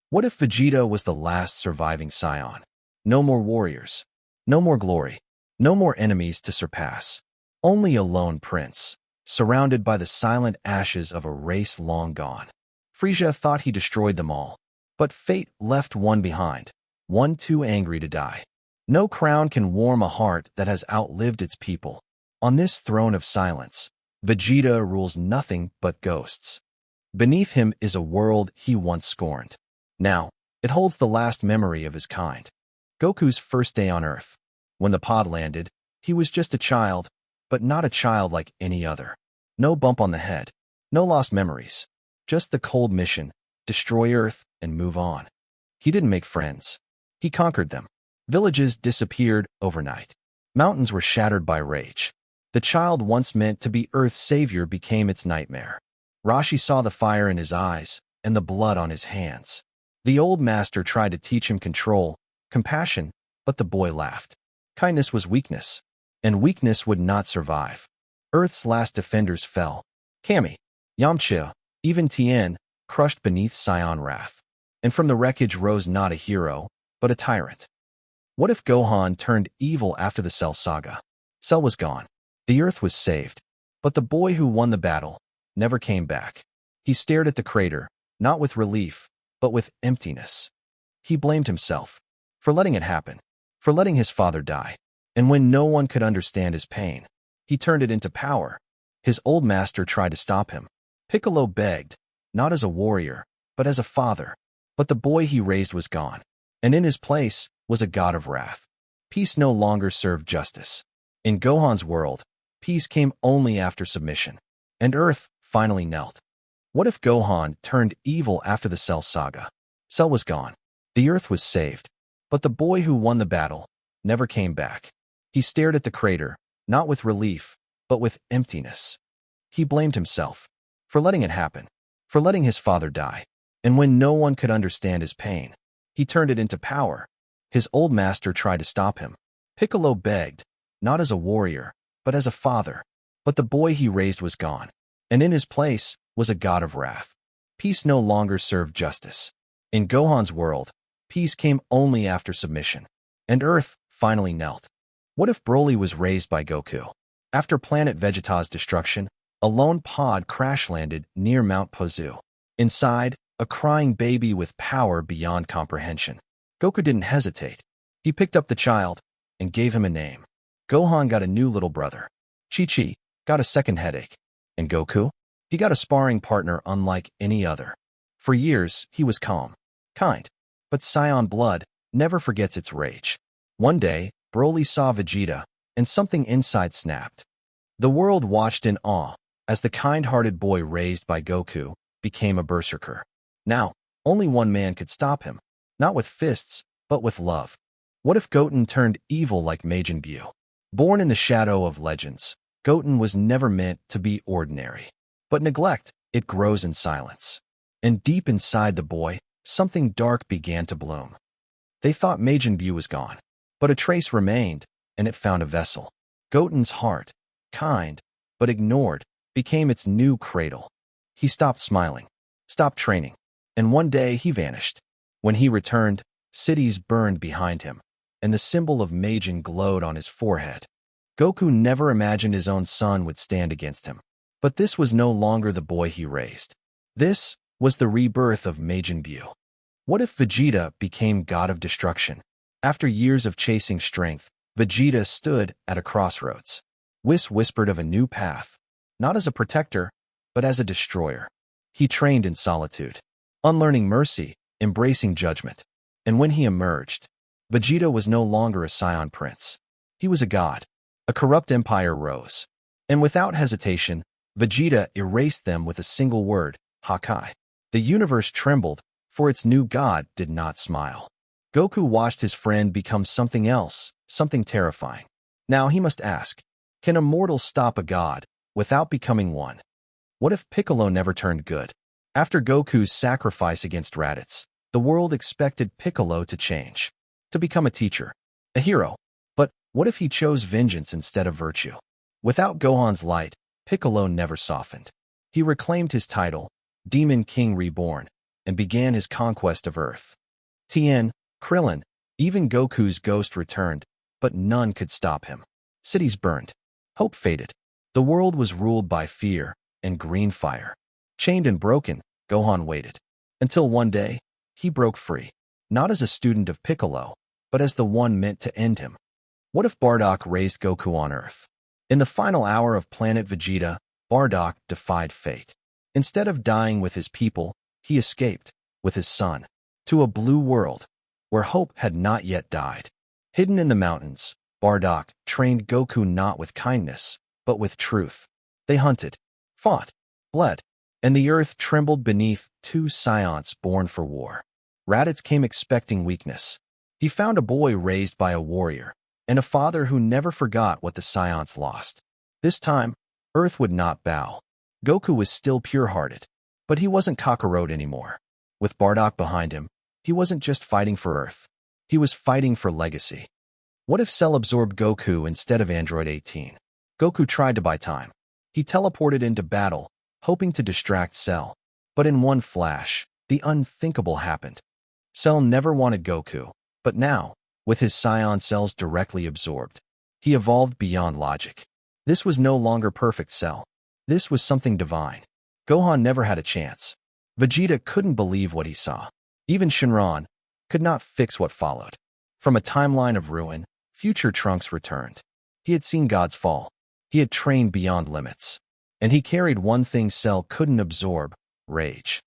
What if Vegeta was the last surviving Saiyan? No more warriors, no more glory, no more enemies to surpass. Only a lone prince, surrounded by the silent ashes of a race long gone. Frieza thought he destroyed them all, but fate left one behind, one too angry to die. No crown can warm a heart that has outlived its people. On this throne of silence, Vegeta rules nothing but ghosts. Beneath him is a world he once scorned. Now, it holds the last memory of his kind. Goku's first day on Earth. When the pod landed, he was just a child, but not a child like any other. No bump on the head, no lost memories, just the cold mission, destroy Earth and move on. He didn't make friends. He conquered them. Villages disappeared overnight. Mountains were shattered by rage. The child once meant to be Earth's savior became its nightmare. Rashi saw the fire in his eyes and the blood on his hands. The old master tried to teach him control, compassion, but the boy laughed. Kindness was weakness, and weakness would not survive. Earth's last defenders fell. Kami, Yamcha, even Tien, crushed beneath Saiyan wrath. And from the wreckage rose not a hero, but a tyrant. What if Gohan turned evil after the Cell saga? Cell was gone. The Earth was saved. But the boy who won the battle never came back. He stared at the crater, not with relief, but with emptiness. He blamed himself for letting it happen, for letting his father die. And when no one could understand his pain, he turned it into power. His old master tried to stop him. Piccolo begged, not as a warrior, but as a father. But the boy he raised was gone, and in his place was a god of wrath. Peace no longer served justice. In Gohan's world, peace came only after submission, and Earth finally knelt. What if Gohan turned evil after the Cell saga? Cell was gone. The Earth was saved. But the boy who won the battle never came back. He stared at the crater, not with relief, but with emptiness. He blamed himself for letting it happen, for letting his father die. And when no one could understand his pain, he turned it into power. His old master tried to stop him. Piccolo begged, not as a warrior, but as a father. But the boy he raised was gone, and in his place was a god of wrath. Peace no longer served justice. In Gohan's world, peace came only after submission, and Earth finally knelt. What if Broly was raised by Goku? After planet Vegeta's destruction, a lone pod crash-landed near Mount Pozu. Inside, a crying baby with power beyond comprehension. Goku didn't hesitate. He picked up the child and gave him a name. Gohan got a new little brother. Chi-Chi got a second headache. And Goku? He got a sparring partner unlike any other. For years, he was calm, kind. But Saiyan blood never forgets its rage. One day, Broly saw Vegeta, and something inside snapped. The world watched in awe as the kind-hearted boy raised by Goku became a berserker. Now, only one man could stop him, not with fists, but with love. What if Goten turned evil like Majin Buu? Born in the shadow of legends, Goten was never meant to be ordinary. But neglect, it grows in silence. And deep inside the boy, something dark began to bloom. They thought Majin Buu was gone, but a trace remained, and it found a vessel. Goten's heart, kind, but ignored, became its new cradle. He stopped smiling, stopped training, and one day he vanished. When he returned, cities burned behind him, and the symbol of Majin glowed on his forehead. Goku never imagined his own son would stand against him. But this was no longer the boy he raised. This was the rebirth of Majin Buu. What if Vegeta became god of destruction? After years of chasing strength, Vegeta stood at a crossroads. Whis whispered of a new path, not as a protector, but as a destroyer. He trained in solitude, unlearning mercy, embracing judgment. And when he emerged, Vegeta was no longer a Saiyan prince. He was a god. A corrupt empire rose. And without hesitation, Vegeta erased them with a single word, Hakai. The universe trembled, for its new god did not smile. Goku watched his friend become something else, something terrifying. Now he must ask, can a mortal stop a god without becoming one? What if Piccolo never turned good? After Goku's sacrifice against Raditz, the world expected Piccolo to change, to become a teacher, a hero. But what if he chose vengeance instead of virtue? Without Gohan's light, Piccolo never softened. He reclaimed his title, Demon King Reborn, and began his conquest of Earth. Tien, Krillin, even Goku's ghost returned, but none could stop him. Cities burned. Hope faded. The world was ruled by fear and green fire. Chained and broken, Gohan waited. Until one day, he broke free. Not as a student of Piccolo, but as the one meant to end him. What if Bardock raised Goku on Earth? In the final hour of Planet Vegeta, Bardock defied fate. Instead of dying with his people, he escaped, with his son, to a blue world, where hope had not yet died. Hidden in the mountains, Bardock trained Goku not with kindness, but with truth. They hunted, fought, bled, and the earth trembled beneath two Saiyans born for war. Raditz came expecting weakness. He found a boy raised by a warrior, and a father who never forgot what the Saiyans lost. This time, Earth would not bow. Goku was still pure-hearted, but he wasn't Kakarot anymore. With Bardock behind him, he wasn't just fighting for Earth. He was fighting for legacy. What if Cell absorbed Goku instead of Android 18? Goku tried to buy time. He teleported into battle, hoping to distract Cell. But in one flash, the unthinkable happened. Cell never wanted Goku, but now, with his Saiyan cells directly absorbed, he evolved beyond logic. This was no longer perfect Cell. This was something divine. Gohan never had a chance. Vegeta couldn't believe what he saw. Even Shenron could not fix what followed. From a timeline of ruin, future Trunks returned. He had seen gods fall. He had trained beyond limits. And he carried one thing Cell couldn't absorb: rage.